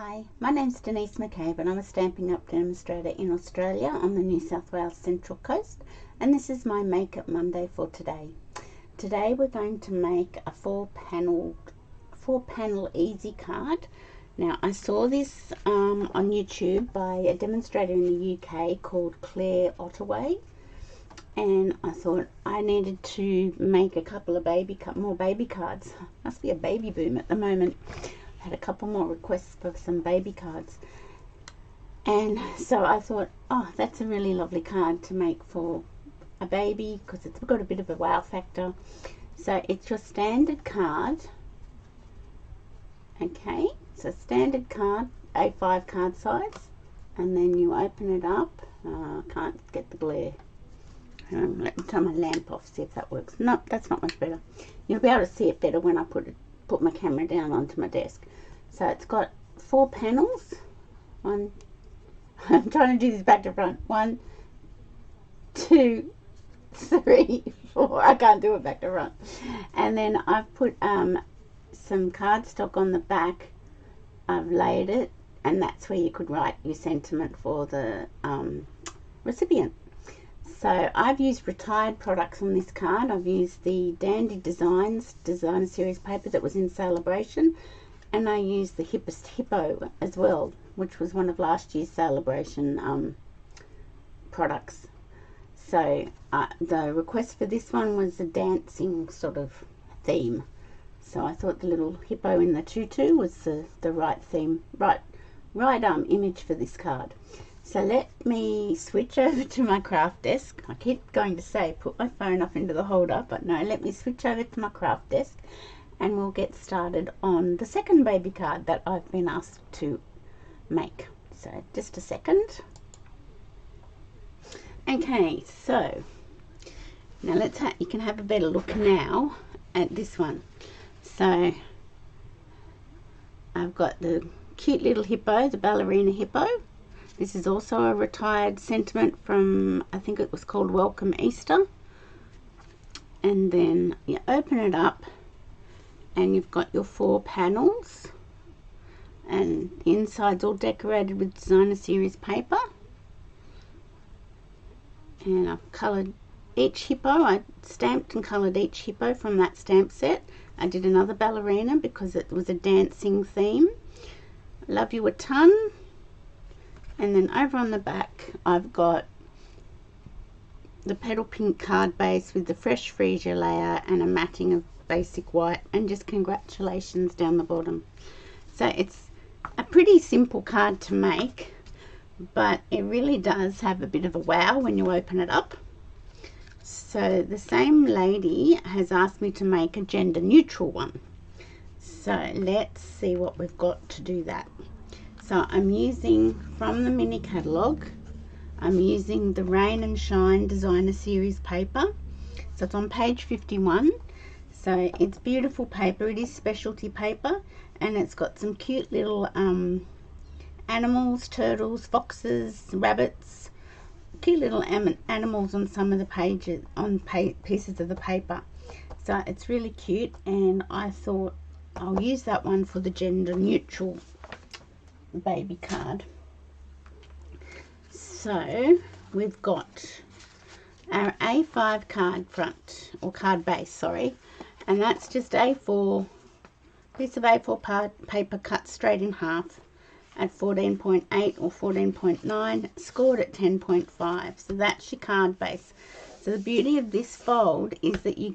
Hi, my name's Denise McCabe and I'm a Stampin' Up! Demonstrator in Australia on the New South Wales Central Coast, and this is my Make It Monday for today. Today we're going to make a four panel easy card. Now I saw this on YouTube by a demonstrator in the UK called Claire Ottaway, and I thought I needed to make a couple of more baby cards. Must be a baby boom at the moment. Had a couple more requests for some baby cards, and so I thought, oh, that's a really lovely card to make for a baby because it's got a bit of a wow factor. So it's your standard card, okay, so standard card, A5 card size, and then you open it up. I can't get the glare. Let me turn my lamp off, see if that works. No, that's not much better. You'll be able to see it better when I put my camera down onto my desk. So it's got 4 panels. I'm trying to do this back to front. 1, 2, 3, 4. I can't do it back to front. And then I've put some cardstock on the back. I've laid it, and that's where you could write your sentiment for the recipient. So I've used retired products on this card. I've used the Dandy Designs Designer Series paper that was in Celebration, and I used the Hippest Hippo as well, which was one of last year's Celebration products. So the request for this one was a dancing sort of theme. So I thought the little hippo in the tutu was the right theme, right image for this card. So let me switch over to my craft desk. I keep going to say put my phone up into the holder, but no, let me switch over to my craft desk and we'll get started on the second baby card that I've been asked to make. So just a second. Okay, so now you can have a better look now at this one. So I've got the cute little hippo, the ballerina hippo. This is also a retired sentiment from, I think it was called Welcome Easter. And then you open it up and you've got your 4 panels, and the inside's all decorated with Designer Series paper. And I've coloured each hippo. I stamped and coloured each hippo from that stamp set. I did another ballerina because it was a dancing theme. Love you a ton. And then over on the back I've got the petal pink card base with the fresh freesia layer and a matting of basic white, and just congratulations down the bottom. So it's a pretty simple card to make, but it really does have a bit of a wow when you open it up. So the same lady has asked me to make a gender neutral one. So let's see what we've got to do that. So I'm using, from the Mini Catalogue, I'm using the Rain Shine Designer Series paper. So it's on page 51. So it's beautiful paper. It is specialty paper, and it's got some cute little animals, turtles, foxes, rabbits, cute little animals on some of the pages, on pieces of the paper. So it's really cute, and I thought I'll use that one for the gender neutral baby card. So we've got our A5 card front, or card base, sorry, and that's just A4, piece of A4 paper cut straight in half at 14.8 or 14.9, scored at 10.5. So that's your card base. So the beauty of this fold is that you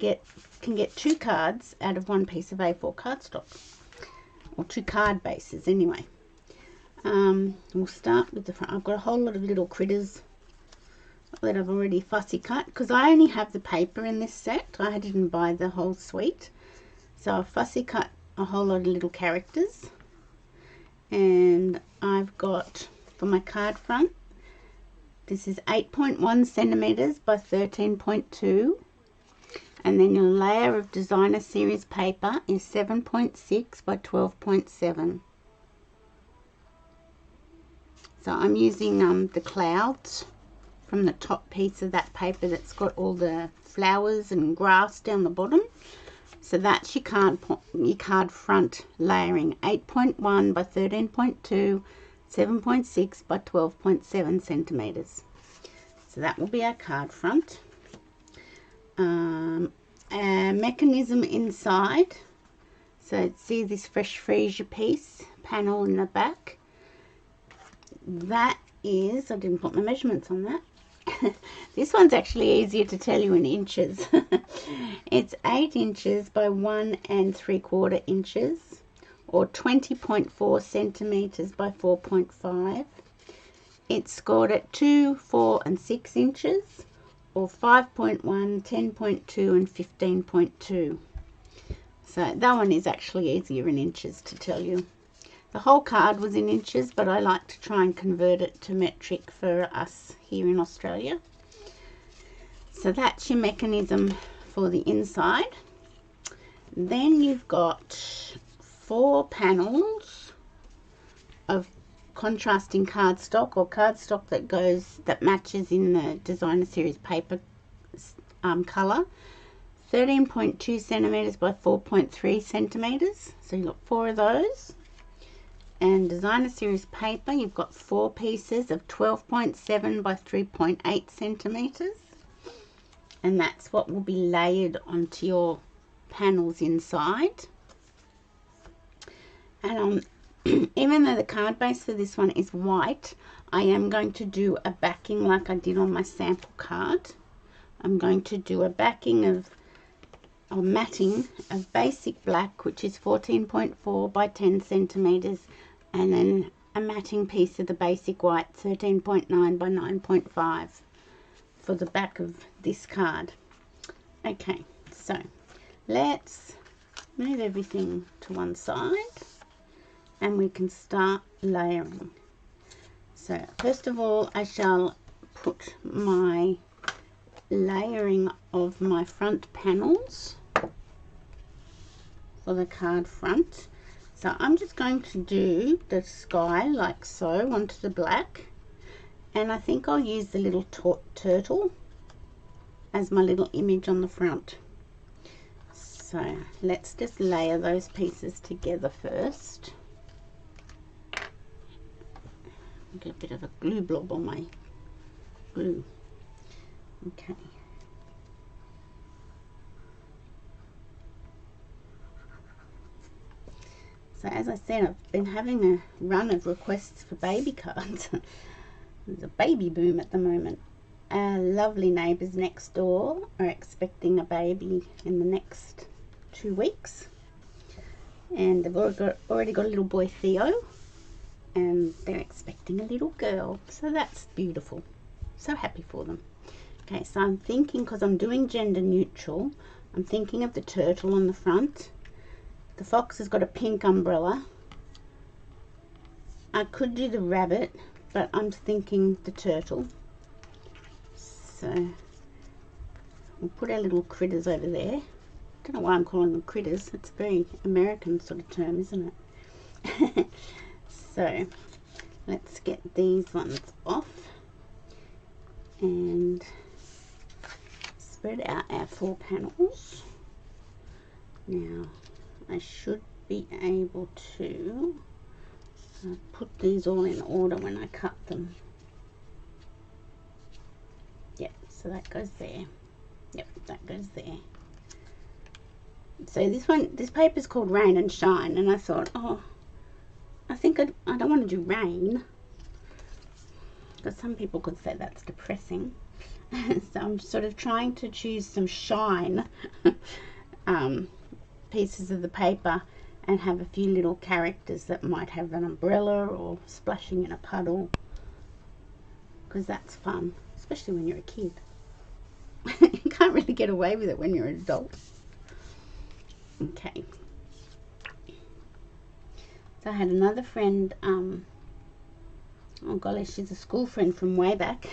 can get 2 cards out of 1 piece of A4 cardstock, or 2 card bases anyway. We'll start with the front. I've got a whole lot of little critters that I've already fussy cut because I only have the paper in this set. I didn't buy the whole suite, so I've fussy cut a whole lot of little characters. And I've got, for my card front, this is 8.1 centimeters by 13.2, and then your layer of Designer Series paper is 7.6 by 12.7. So I'm using the clouds from the top piece of that paper that's got all the flowers and grass down the bottom. So that's your card front layering, 8.1 by 13.2, 7.6 by 12.7 centimeters. So that will be our card front. Our mechanism inside. So see this fresh freesia piece panel in the back. That is, I didn't put my measurements on that. This one's actually easier to tell you in inches. It's 8 inches by 1 3/4 inches, or 20.4 centimeters by 4.5. It's scored at 2, 4 and 6 inches, or 5.1, 10.2 and 15.2. So that one is actually easier in inches to tell you. The whole card was in inches, but I like to try and convert it to metric for us here in Australia. So that's your mechanism for the inside. Then you've got 4 panels of contrasting cardstock, or cardstock that matches in the designer series paper color. 13.2 centimeters by 4.3 centimeters. So you've got 4 of those. And designer series paper, you've got 4 pieces of 12.7 by 3.8 centimeters, and that's what will be layered onto your panels inside. And even though the card base for this one is white, I am going to do a backing like I did on my sample card. I'm going to do a backing of matting of basic black, which is 14.4 by 10 centimeters, and then a matting piece of the basic white, 13.9 by 9.5, for the back of this card. Okay, so let's move everything to one side and we can start layering. So first of all, I shall put my layering of my front panels for the card front. So I'm just going to do the sky like so onto the black, and I think I'll use the little turtle as my little image on the front. So let's just layer those pieces together first. Get a bit of a glue blob on my glue. Okay. So as I said, I've been having a run of requests for baby cards. There's a baby boom at the moment. Our lovely neighbours next door are expecting a baby in the next 2 weeks. And they've already got a little boy, Theo, and they're expecting a little girl. So that's beautiful. So happy for them. Okay, so I'm thinking, because I'm doing gender neutral, I'm thinking of the turtle on the front. The fox has got a pink umbrella. I could do the rabbit, but I'm thinking the turtle. So we'll put our little critters over there. Don't know why I'm calling them critters. It's a very American sort of term, isn't it? So let's get these ones off and spread out our 4 panels. Now I should be able to put these all in order when I cut them. Yep, so that goes there. Yep, that goes there. So this paper is called Rain and Shine, and I thought, oh, I think I don't want to do rain, because some people could say that's depressing. So I'm sort of trying to choose some shine pieces of the paper and have a few little characters that might have an umbrella or splashing in a puddle, because that's fun, especially when you're a kid. You can't really get away with it when you're an adult. Okay, so I had another friend, oh golly, she's a school friend from way back,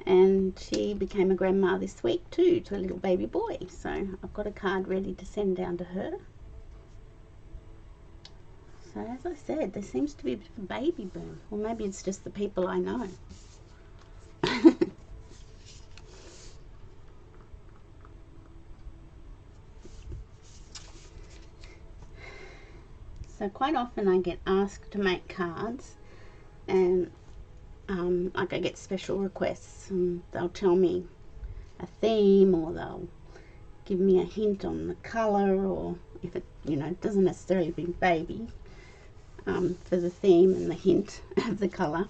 and she became a grandma this week too, to a little baby boy. So I've got a card ready to send down to her. So as I said, there seems to be a bit of a baby boom, or maybe it's just the people I know. So quite often I get asked to make cards, and like I get special requests, and they'll tell me a theme, or they'll give me a hint on the color, or if it, you know, it doesn't necessarily be baby, for the theme and the hint of the color.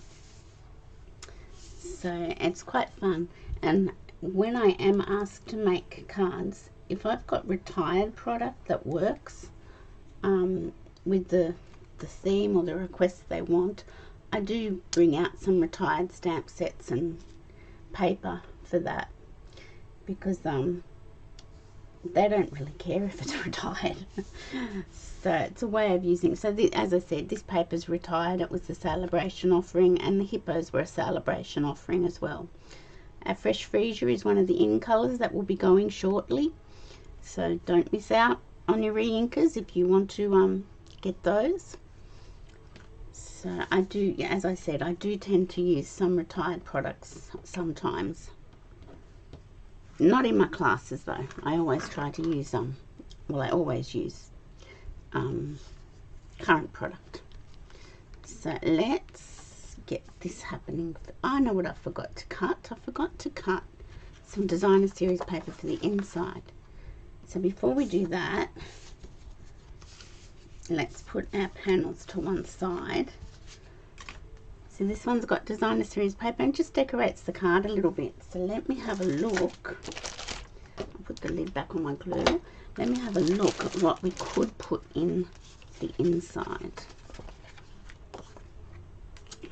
So it's quite fun. And when I am asked to make cards, if I've got retired product that works with the theme or the request they want, I do bring out some retired stamp sets and paper for that, because they don't really care if it's retired. So it's a way of using. So as I said, this paper's retired. It was the celebration offering, and the hippos were a celebration offering as well. Our fresh freesia is one of the in colors that will be going shortly, so don't miss out on your re-inkers if you want to get those. So I do, as I said, I do tend to use some retired products sometimes. Not in my classes though. I always try to use well, I always use current product. So let's get this happening. I know what I forgot to cut. I forgot to cut some designer series paper for the inside. So before we do that, let's put our panels to one side. So this one's got designer series paper and just decorates the card a little bit. So let me have a look. I'll put the lid back on my glue. Let me have a look at what we could put in the inside.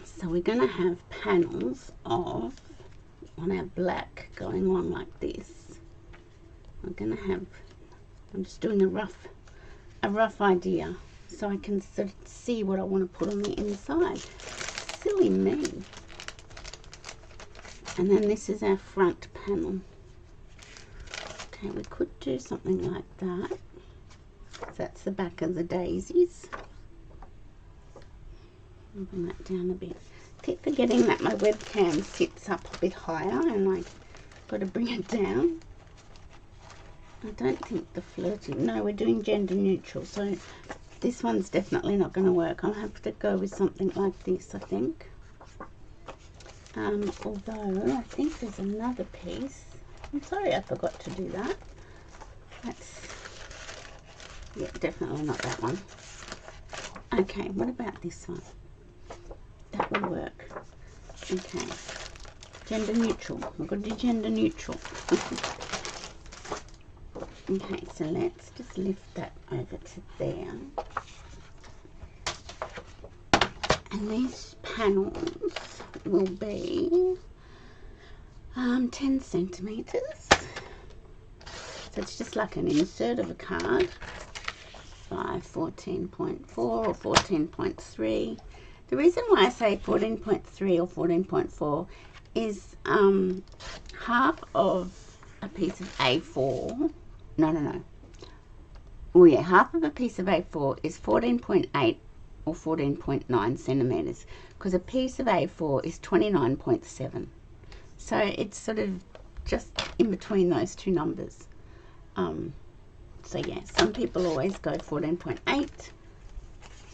So we're going to have panels of, on our black, going along like this. We're going to have, I'm just doing a rough idea so I can sort of see what I want to put on the inside. Silly me. And then this is our front panel. Okay, we could do something like that. So that's the back of the daisies. I'll bring that down a bit. I keep forgetting that my webcam sits up a bit higher and I've got to bring it down. I don't think the flirty, no, we're doing gender neutral, so this one's definitely not going to work. I'll have to go with something like this, I think. Although I think there's another piece. I'm sorry I forgot to do that. That's, yeah, definitely not that one. Okay, what about this one? That will work. Okay, gender neutral. We've got to do gender neutral. Okay, so let's just lift that over to there. And these panels will be 10 centimeters. So it's just like an insert of a card by 14.4 or 14.3. The reason why I say 14.3 or 14.4 is half of a piece of A4. No. Oh yeah, half of a piece of A4 is 14.8 or 14.9 centimeters, because a piece of A4 is 29.7. So it's sort of just in between those two numbers. So yeah, some people always go 14.8.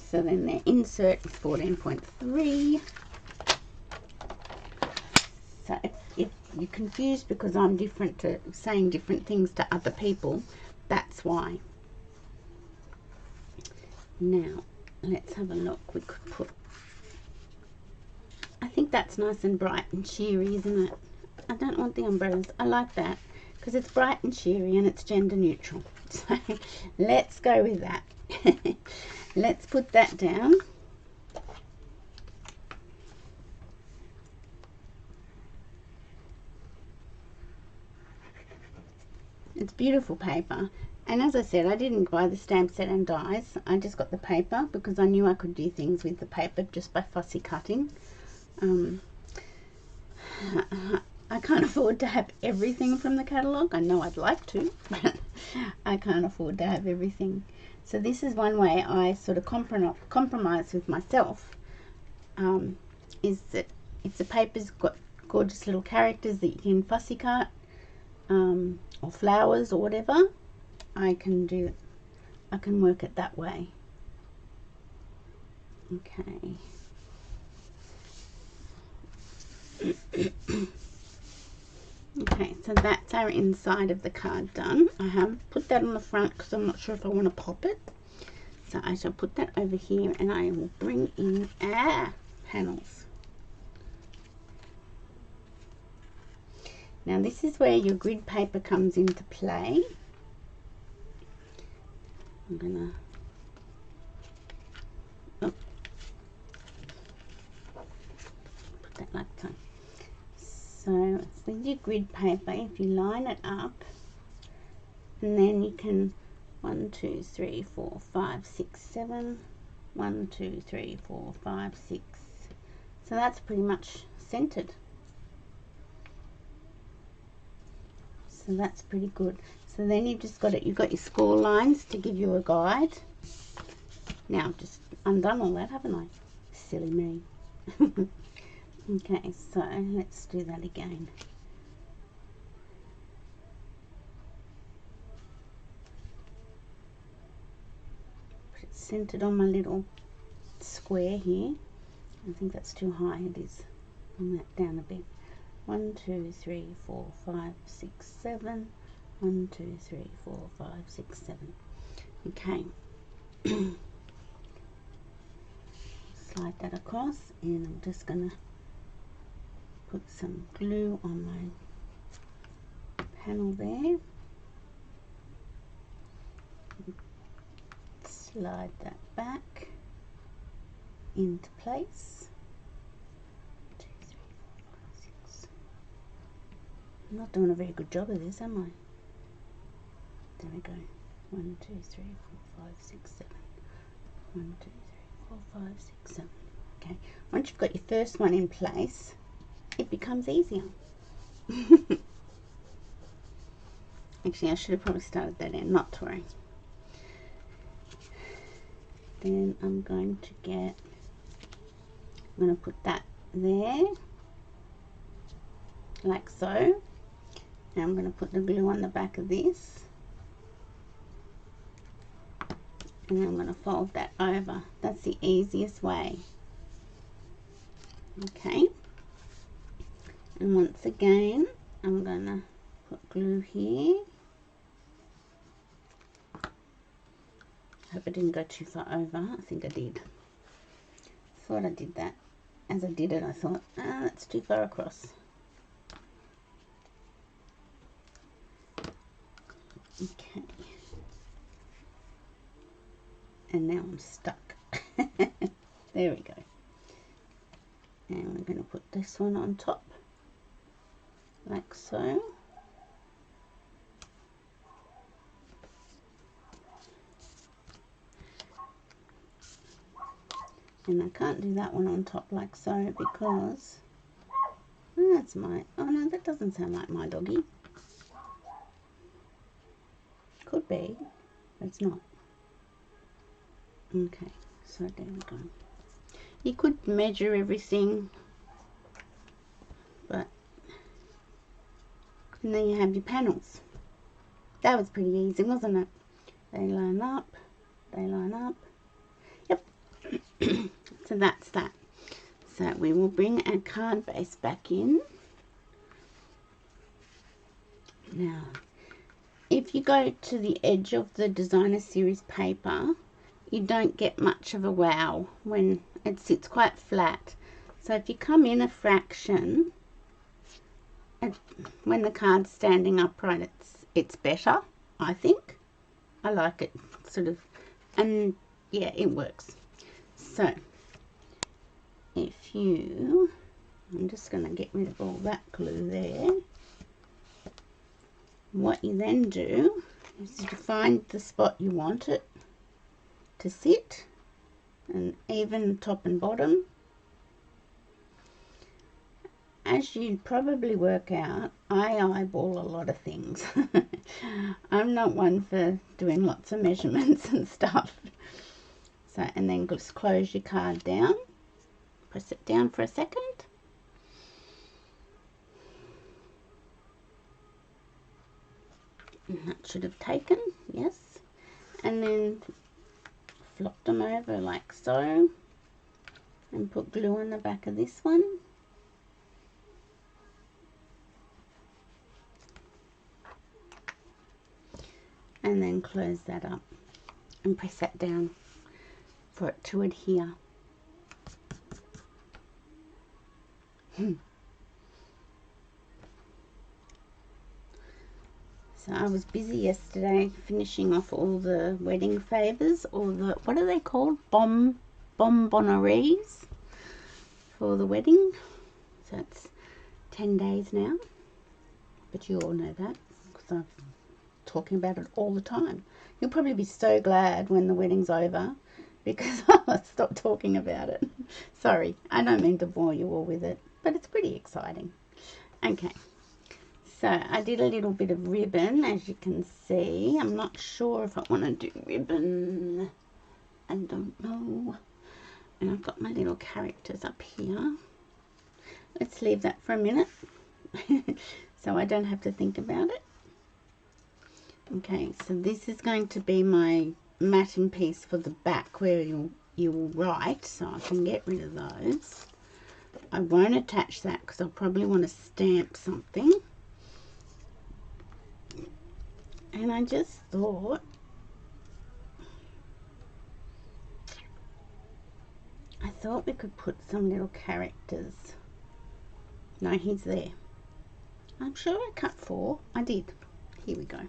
So then their insert is 14.3. So if you're confused because I'm different to saying different things to other people, that's why. Now let's have a look. We could put, I think that's nice and bright and cheery, isn't it? I don't want the umbrellas. I like that because it's bright and cheery and it's gender neutral. So let's go with that. Let's put that down. It's beautiful paper, and as I said, I didn't buy the stamp set and dies. I just got the paper because I knew I could do things with the paper just by fussy cutting. I can't afford to have everything from the catalogue. I know I'd like to, but I can't afford to have everything. So this is one way I sort of compromise with myself, is that if the paper's got gorgeous little characters that you can fussy cut, or flowers or whatever, I can work it that way. Okay. Okay, so that's our inside of the card done. I have put that on the front because I'm not sure if I want to pop it. So I shall put that over here and I will bring in our panels. Now this is where your grid paper comes into play. I'm gonna put that like so. So with your grid paper, if you line it up, and then you can 1, 2, 3, 4, 5, 6, 7. 1, 2, 3, 4, 5, 6. So that's pretty much centered. So that's pretty good. So then you've just got it. You've got your score lines to give you a guide. Now I've just undone all that, haven't I? Silly me. Okay, so let's do that again. Put it centered on my little square here. I think that's too high. It is. Bring that down a bit. 1, 2, 3, 4, 5, 6, 7. 1, 2, 3, 4, 5, 6, 7. Okay. Slide that across, and I'm just gonna put some glue on my panel there. Slide that back into place. 2, 3, 4, 5, 6. I'm not doing a very good job of this, am I? There we go. 1, 2, 3, 4, 5, 6, 7. 1, 2, 3, 4, 5, 6, 7. Okay. Once you've got your first one in place, it becomes easier. Actually, I should have probably started that in, not to worry. Then I'm going to put that there, like so. And I'm going to put the glue on the back of this. And then I'm going to fold that over. That's the easiest way. Okay. And once again, I'm going to put glue here. Hope I didn't go too far over. I think I did. Thought I did that. As I did it, I thought, that's too far across. Okay. And now I'm stuck. There we go. And we're going to put this one on top, like so. And I can't do that one on top like so because that's my, oh no, that doesn't sound like my doggy. Could be, but it's not. Okay, so there we go. You could measure everything, but and then you have your panels. That was pretty easy, wasn't it? They line up, they line up. Yep. So that's that. So we will bring our card base back in. Now, if you go to the edge of the designer series paper, you don't get much of a wow when it sits quite flat. So if you come in a fraction, when the card's standing upright, it's better, I think. I like it sort of, and yeah, it works. So if you, I'm just going to get rid of all that glue there. What you then do is you find the spot you want it to sit, and even top and bottom. As you'd probably work out, I eyeball a lot of things. I'm not one for doing lots of measurements and stuff. So, and then just close your card down, press it down for a second. And that should have taken, yes. And then flop them over like so. and put glue on the back of this one. And then close that up and press that down for it to adhere. So I was busy yesterday finishing off all the wedding favours, or the, what are they called? Bonbonneries for the wedding. So it's 10 days now. But you all know that because I'm talking about it all the time. You'll probably be so glad when the wedding's over because I'll stop talking about it. Sorry, I don't mean to bore you all with it, but it's pretty exciting. Okay. So I did a little bit of ribbon, as you can see. I'm not sure if I want to do ribbon. I don't know. And I've got my little characters up here. Let's leave that for a minute so I don't have to think about it. Okay, so this is going to be my matting piece for the back where you'll write, so I can get rid of those. I won't attach that because I'll probably want to stamp something. And I just thought we could put some little characters. No, he's there. I'm sure I cut 4. I did. Here we go.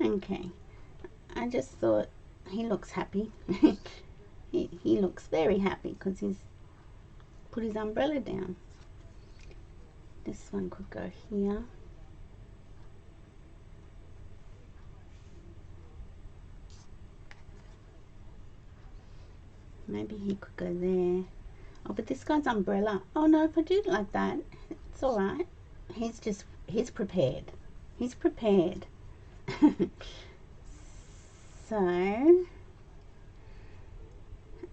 Okay. I just thought he looks happy. he looks very happy because he's put his umbrella down. This one could go here. Maybe he could go there. Oh, but this guy's umbrella. Oh no, if I do it like that, it's all right. He's prepared. He's prepared. So,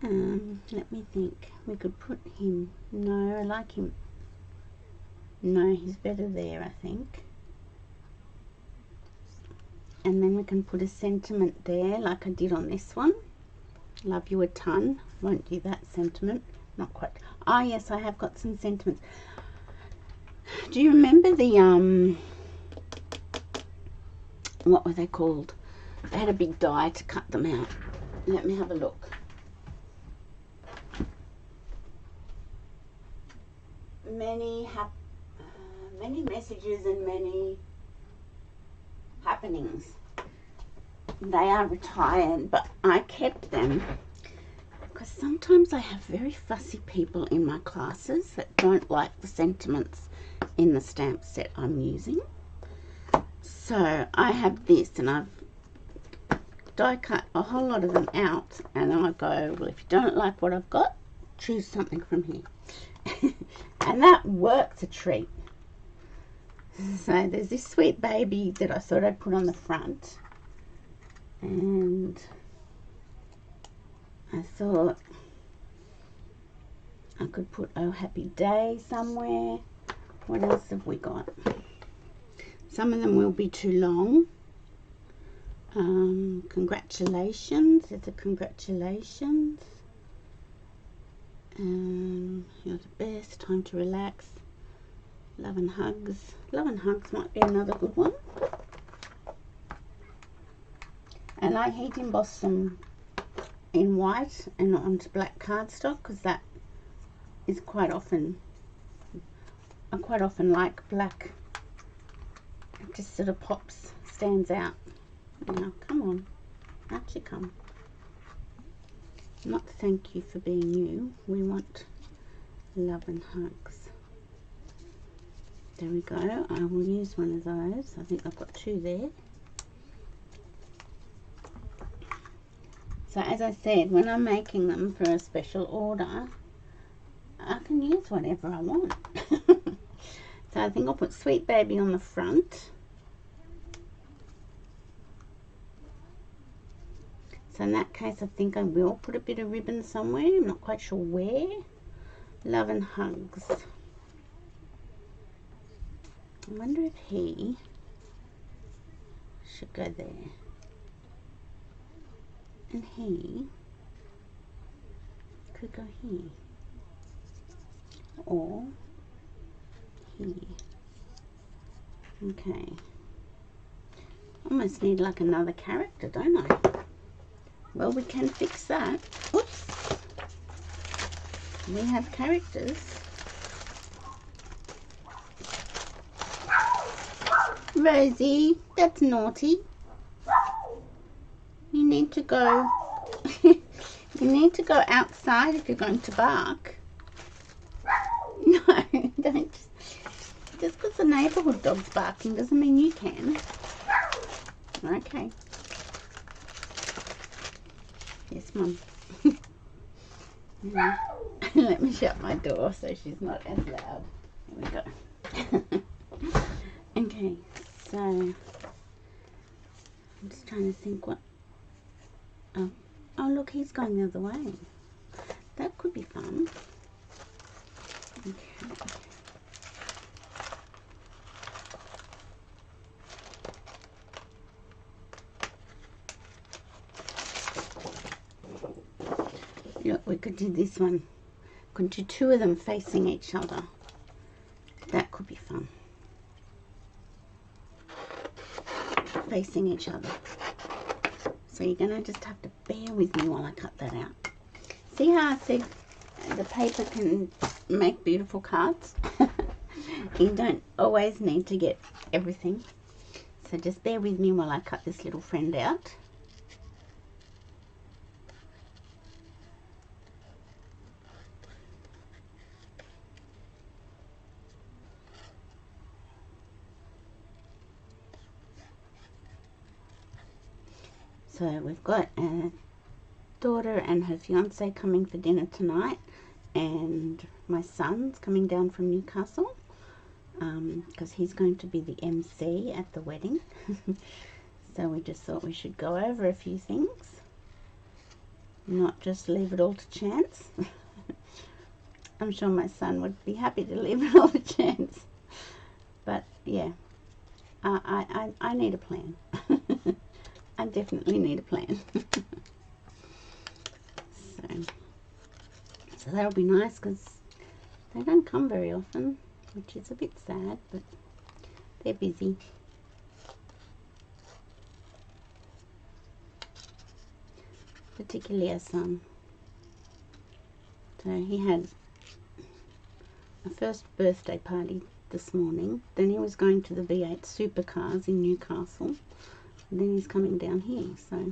let me think. We could put him. No, I like him. No, he's better there, I think. And then we can put a sentiment there, like I did on this one. Love you a ton. Won't do that sentiment. Not quite. Ah, yes, I have got some sentiments. Do you remember the what were they called? They had a big die to cut them out. Let me have a look. Many messages and many happenings. They are retired, but I kept them because sometimes I have very fussy people in my classes that don't like the sentiments in the stamp set I'm using. So I have this, and I've die cut a whole lot of them out, and I go, well, if you don't like what I've got, choose something from here. And that works a treat. So there's this sweet baby that I thought I'd put on the front, and I thought I could put oh happy day somewhere. What else have we got? Some of them will be too long. Congratulations. It's a congratulations. You're the best. Time to relax. Love and hugs. Love and hugs might be another good one. And I heat emboss them in white and not onto black cardstock because that is quite often, I quite often like black. It just sort of pops, stands out. Now, come on, actually come. Not thank you for being you. We want love and hugs. There we go. I will use one of those. I think I've got 2 there. So as I said, when I'm making them for a special order, I can use whatever I want. So I think I'll put Sweet Baby on the front. So in that case, I think I will put a bit of ribbon somewhere. I'm not quite sure where. Love and hugs. I wonder if he should go there. And he could go here or here. Okay. Almost need like another character, don't I? Well, we can fix that. Oops. We have characters. Rosie, that's naughty. You need to go. You need to go outside if you're going to bark. No, don't. Just because the neighbourhood dog's barking doesn't mean you can. Okay. Yes, Mum. Let me shut my door so she's not as loud. Here we go. Okay, so I'm just trying to think what. Oh, look, he's going the other way. That could be fun. Okay. Look, we could do this one. Could do two of them facing each other. That could be fun. Facing each other. So you're going to just have to bear with me while I cut that out. See how I said the paper can make beautiful cards? You don't always need to get everything. So just bear with me while I cut this little friend out. So we've got a daughter and her fiance coming for dinner tonight, and my son's coming down from Newcastle because he's going to be the MC at the wedding. So we just thought we should go over a few things, not just leave it all to chance. I'm sure my son would be happy to leave it all to chance, but yeah, I need a plan. I definitely need a plan. So that'll be nice because they don't come very often, which is a bit sad, but they're busy. Particularly our son. So he had a first birthday party this morning, then he was going to the V8 supercars in Newcastle, and then he's coming down here, so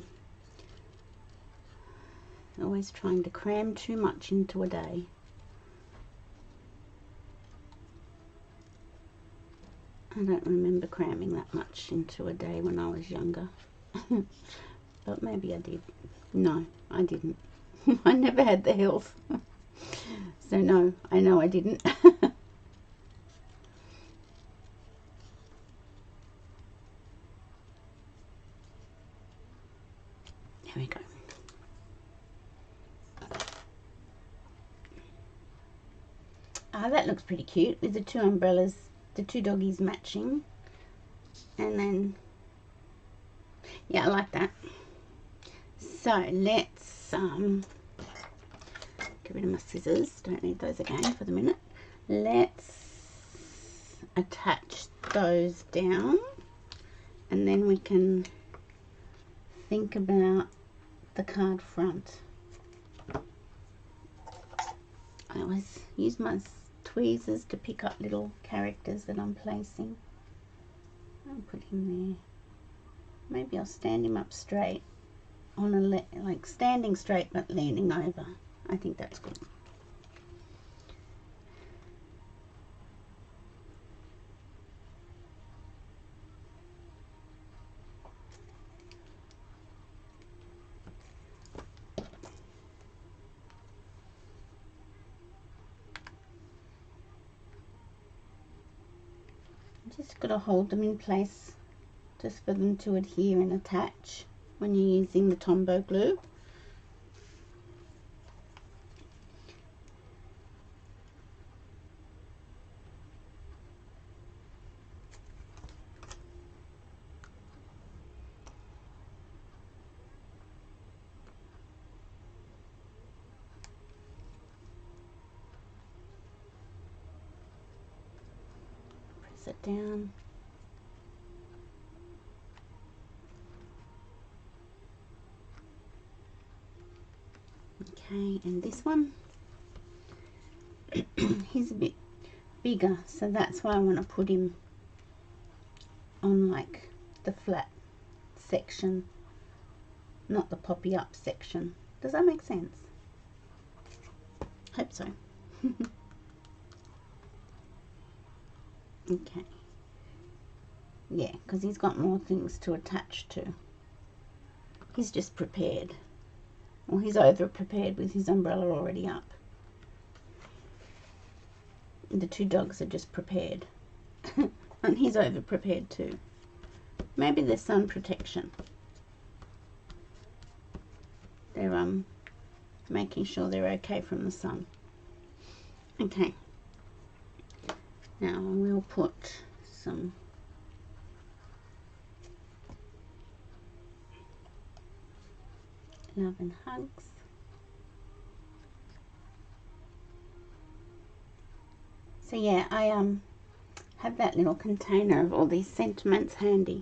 always trying to cram too much into a day. I don't remember cramming that much into a day when I was younger. But maybe I did. No, I didn't. I never had the health. So no, I know I didn't. There we go. Ah, that looks pretty cute with the two umbrellas, the two doggies matching. And then, yeah, I like that. So let's get rid of my scissors. Don't need those again for the minute. Let's attach those down, and then we can think about the card front. I always use my tweezers to pick up little characters that I'm placing. I'll put him there. Maybe I'll stand him up straight on a like standing straight but leaning over. I think that's good. Just got to hold them in place just for them to adhere and attach when you're using the Tombow glue. press it down. Okay, and this one, he's a bit bigger, so that's why I want to put him on like the flat section, not the poppy up section. Does that make sense? Hope so. Okay, yeah, because he's got more things to attach to. He's just prepared. Well, he's over prepared with his umbrella already up. The two dogs are just prepared. And he's over prepared too. Maybe there's sun protection. They're making sure they're okay from the sun. Okay. Now we'll put some love and hugs. So yeah, I have that little container of all these sentiments handy.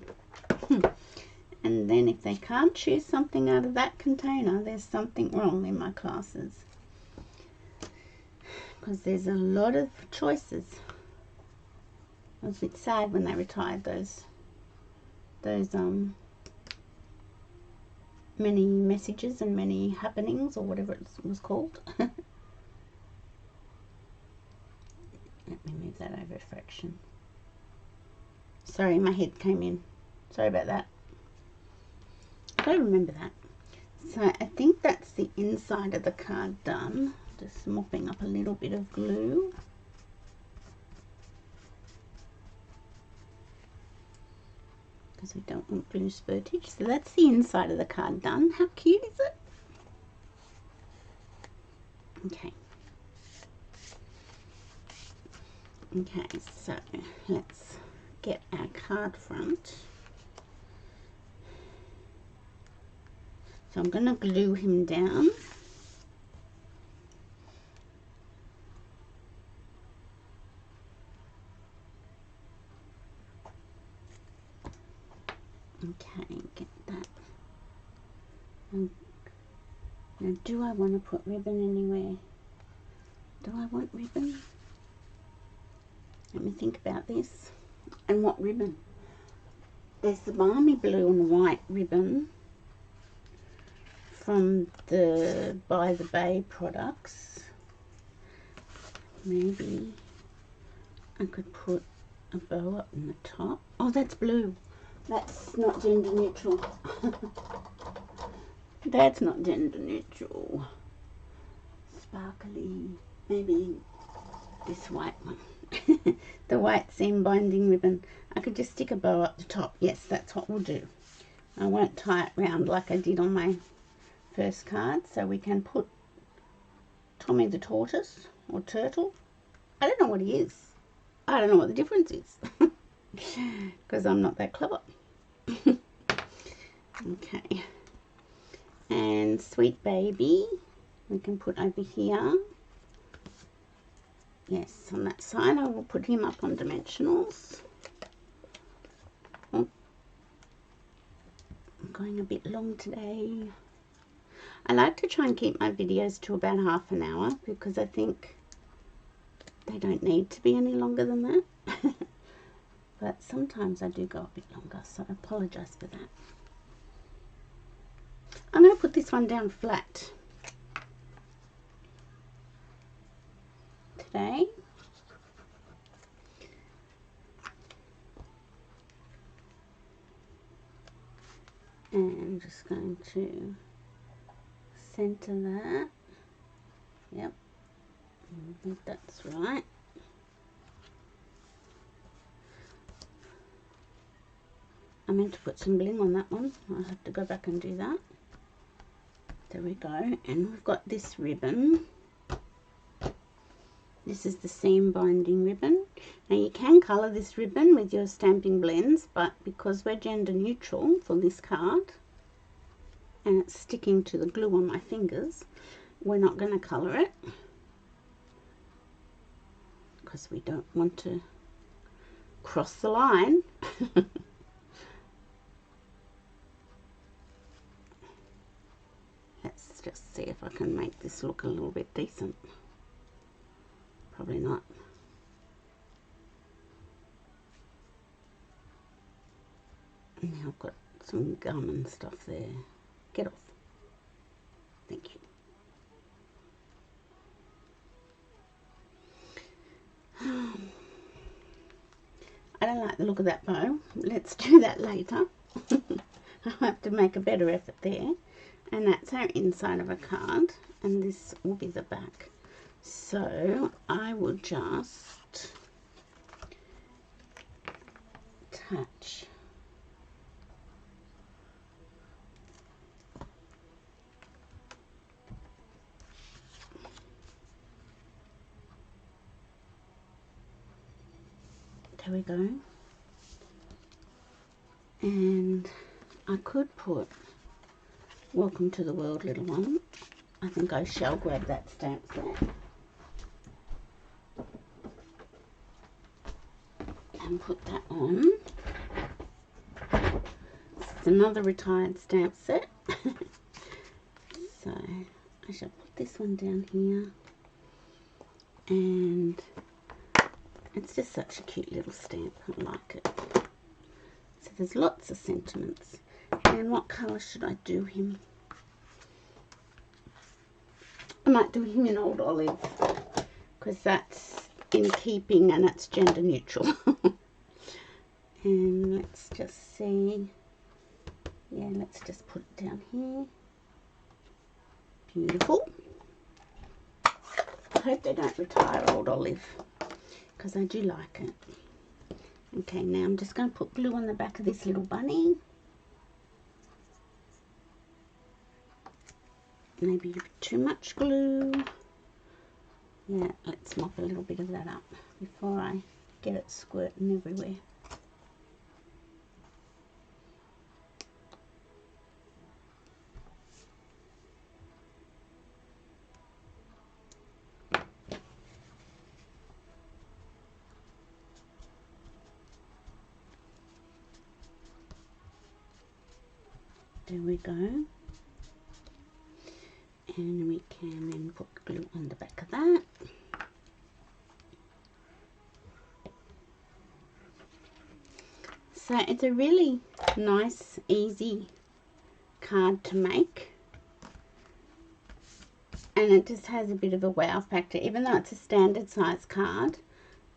And then if they can't choose something out of that container, there's something wrong in my classes. Because there's a lot of choices. I was a bit sad when they retired those many messages and many happenings, or whatever it was called. Let me move that over a fraction. Sorry, my head came in. Sorry about that. I remember that. So I think that's the inside of the card done. Just mopping up a little bit of glue. Because we don't want glue spurtage. So that's the inside of the card done. How cute is it? Okay. Okay, so let's get our card front. So I'm going to glue him down. Okay, get that. Now, do I want to put ribbon anywhere? Do I want ribbon? Let me think about this. And what ribbon? There's the balmy blue and white ribbon from the By the Bay products. Maybe I could put a bow up in the top. Oh, that's blue. That's not gender neutral. That's not gender neutral. Sparkly. Maybe this white one. The white seam binding ribbon. I could just stick a bow up the top. Yes, that's what we'll do. I won't tie it round like I did on my first card, so we can put Tommy the tortoise or turtle. I don't know what he is. I don't know what the difference is because I'm not that clever. Okay, and sweet baby we can put over here. Yes, on that side I will put him up on dimensionals. Oh, I'm going a bit long today. I like to try and keep my videos to about half an hour because I think they don't need to be any longer than that. But sometimes I do go a bit longer, so I apologise for that. I'm going to put this one down flat today. And I'm just going to center that. Yep, I think that's right. I meant to put some bling on that one. I'll have to go back and do that. There we go. And we've got this ribbon. This is the seam binding ribbon. Now you can colour this ribbon with your stamping blends, but because we're gender neutral for this card and it's sticking to the glue on my fingers, we're not going to colour it because we don't want to cross the line. Let's just see if I can make this look a little bit decent. Probably not. Now I've got some gum and stuff there. Get off. Thank you. I don't like the look of that bow. Let's do that later. I'll have to make a better effort there. And that's our inside of a card. And this will be the back. So I will just touch there we go. And I could put welcome to the world, little one. I think I shall grab that stamp set and put that on. It's another retired stamp set. So I shall put this one down here, and it's just such a cute little stamp. I like it. So there's lots of sentiments. And what colour should I do him? I might do him in Old Olive, because that's in keeping and it's gender neutral. And let's just see. Yeah, let's just put it down here. Beautiful. I hope they don't retire Old Olive, because I do like it. Okay, now I'm just going to put glue on the back of this little bunny. Maybe a bit too much glue. Yeah, let's mop a little bit of that up before I get it squirting everywhere. There we go. And we can then put glue on the back of that. So it's a really nice, easy card to make. And it just has a bit of a wow factor. Even though it's a standard size card,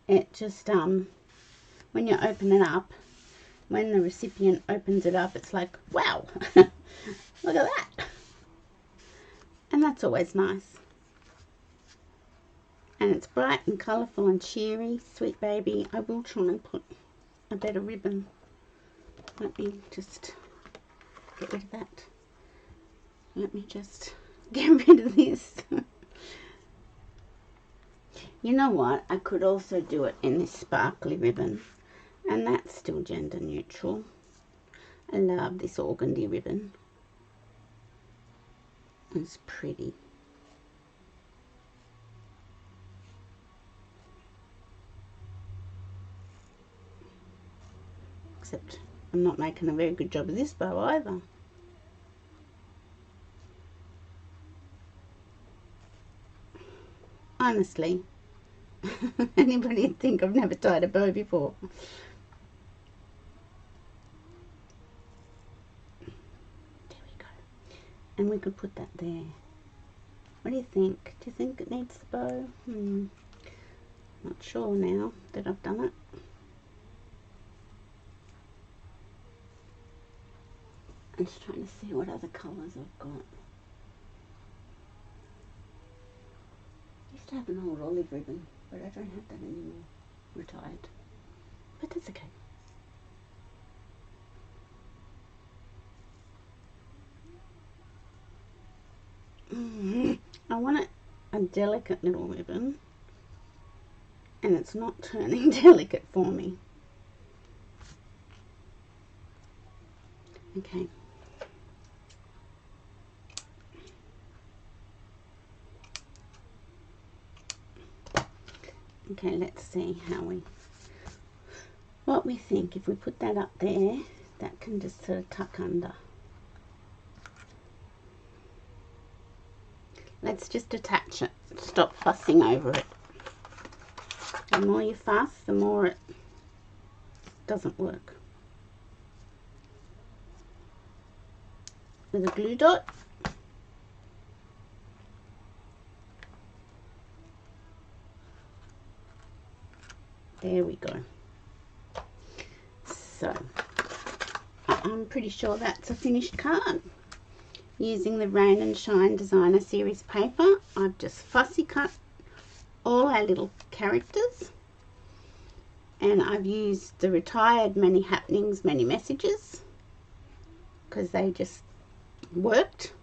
it just, when you open it up, when the recipient opens it up, it's like, wow, look at that. And that's always nice. And it's bright and colourful and cheery. Sweet baby. I will try and put a better ribbon. Let me just get rid of that. Let me just get rid of this. You know what? I could also do it in this sparkly ribbon. And that's still gender neutral. I love this organdy ribbon. It's pretty. Except I'm not making a very good job of this bow either. Honestly. Anybody think I've never tied a bow before? And we could put that there. What do you think? Do you think it needs the bow? Not sure now that I've done it. I'm just trying to see what other colours I've got. I used to have an old olive ribbon, but I don't have that anymore. Retired. But that's okay. I want a delicate little ribbon, and it's not turning delicate for me. Okay. Okay, let's see how we what we think. If we put that up there, that can just sort of tuck under. Let's just attach it. Stop fussing over it. The more you fuss, the more it doesn't work. With a glue dot. There we go. So, I'm pretty sure that's a finished card. Using the Rain and Shine Designer Series paper, I've just fussy cut all our little characters, and I've used the retired Many Happenings, Many Messages, because they just worked.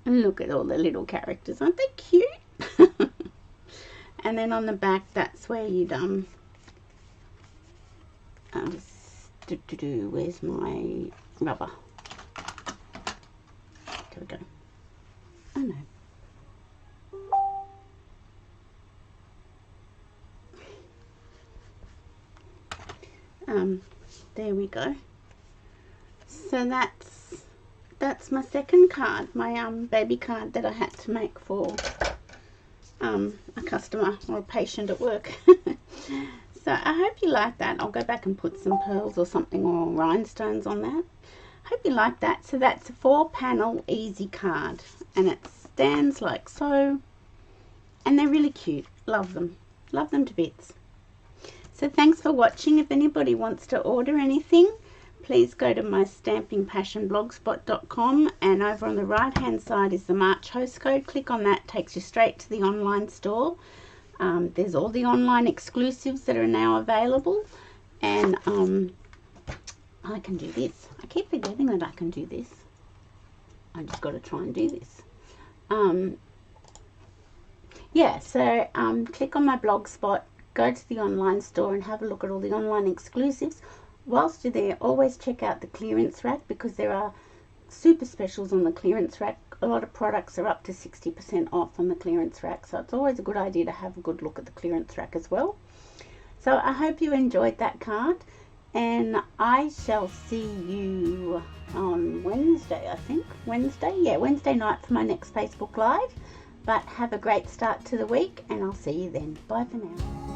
And look at all the little characters, aren't they cute? And then on the back, that's where you'd where's my rubber? There we go. Oh no. There we go. So that's my second card, my baby card that I had to make for a customer or a patient at work. So I hope you like that. I'll go back and put some pearls or something or rhinestones on that. Hope you like that. So that's a 4-panel easy card, and it stands like so, and they're really cute. Love them to bits. So thanks for watching. If anybody wants to order anything, please go to my stampingpassionblogspot.com, and over on the right hand side is the March host code. Click on that, takes you straight to the online store. There's all the online exclusives that are now available, and I can do this. I keep forgetting that I can do this. I just got to try and do this. Yeah, so click on my blog spot, go to the online store and have a look at all the online exclusives. Whilst you're there, always check out the clearance rack, because there are super specials on the clearance rack. A lot of products are up to 60% off on the clearance rack, so it's always a good idea to have a good look at the clearance rack as well. So I hope you enjoyed that card, and I shall see you on Wednesday, I think. Wednesday? Yeah, Wednesday night for my next Facebook Live. But have a great start to the week, and I'll see you then. Bye for now.